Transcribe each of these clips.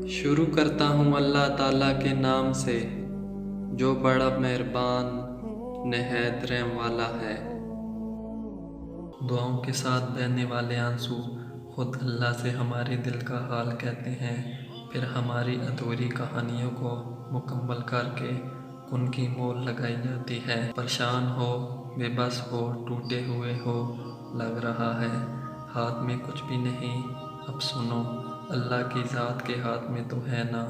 شروع کرتا ہوں اللہ تعالیٰ کے نام سے، جو بڑا مہربان نہایت رحم والا ہے۔ دعاؤں کے ساتھ بہنے والے آنسو خود اللہ سے ہمارے دل کا حال کہتے ہیں، پھر ہماری ادھوری کہانیوں کو مکمل کر کے ان کی مول لگائی جاتی ہے۔ پریشان ہو، بے بس ہو، ٹوٹے ہوئے ہو، لگ رہا ہے ہاتھ میں کچھ بھی نہیں، اب سنو، اللہ کی ذات کے ہاتھ میں تو ہے نا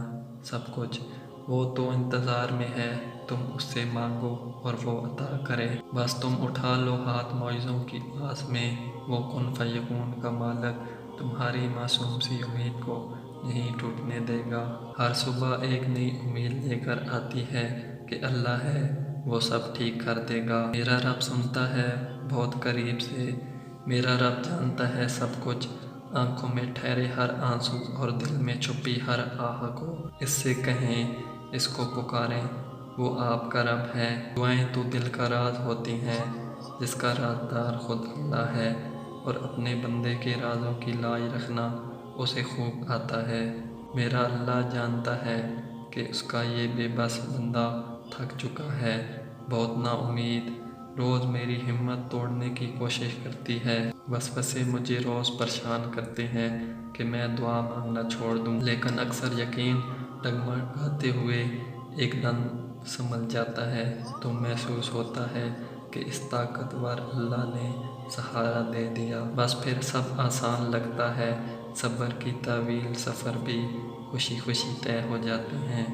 سب کچھ، وہ تو انتظار میں ہے، تم اس سے مانگو اور وہ عطا کرے۔ بس تم اٹھا لو ہاتھ معجزوں کی آس میں، وہ کن فیکون کا مالک تمہاری معصوم سی امید کو نہیں ٹوٹنے دے گا۔ ہر صبح ایک نئی امید لے کر آتی ہے کہ اللہ ہے، وہ سب ٹھیک کر دے گا۔ میرا رب سنتا ہے بہت قریب سے، میرا رب جانتا ہے سب کچھ، آنکھوں میں ٹھہرے ہر آنسو اور دل میں چھپی ہر آہ کو۔ اس سے کہیں، اس کو پکاریں، وہ آپ کا رب ہے۔ دعائیں تو دل کا راز ہوتی ہیں، جس کا رازدار خود اللہ ہے، اور اپنے بندے کے رازوں کی لاج رکھنا اسے خوب آتا ہے۔ میرا اللہ جانتا ہے کہ اس کا یہ بے بس بندہ تھک چکا ہے، بہت نا امید، روز میری ہمت توڑنے کی کوشش کرتی ہے۔ وسوسے مجھے روز پریشان کرتے ہیں کہ میں دعا مانگنا چھوڑ دوں، لیکن اکثر یقین ڈگمگاتے ہوئے ایک دم سنبھل جاتا ہے، تو محسوس ہوتا ہے کہ اس طاقتور اللہ نے سہارا دے دیا۔ بس پھر سب آسان لگتا ہے، صبر کی طویل سفر بھی خوشی خوشی طے ہو جاتے ہیں۔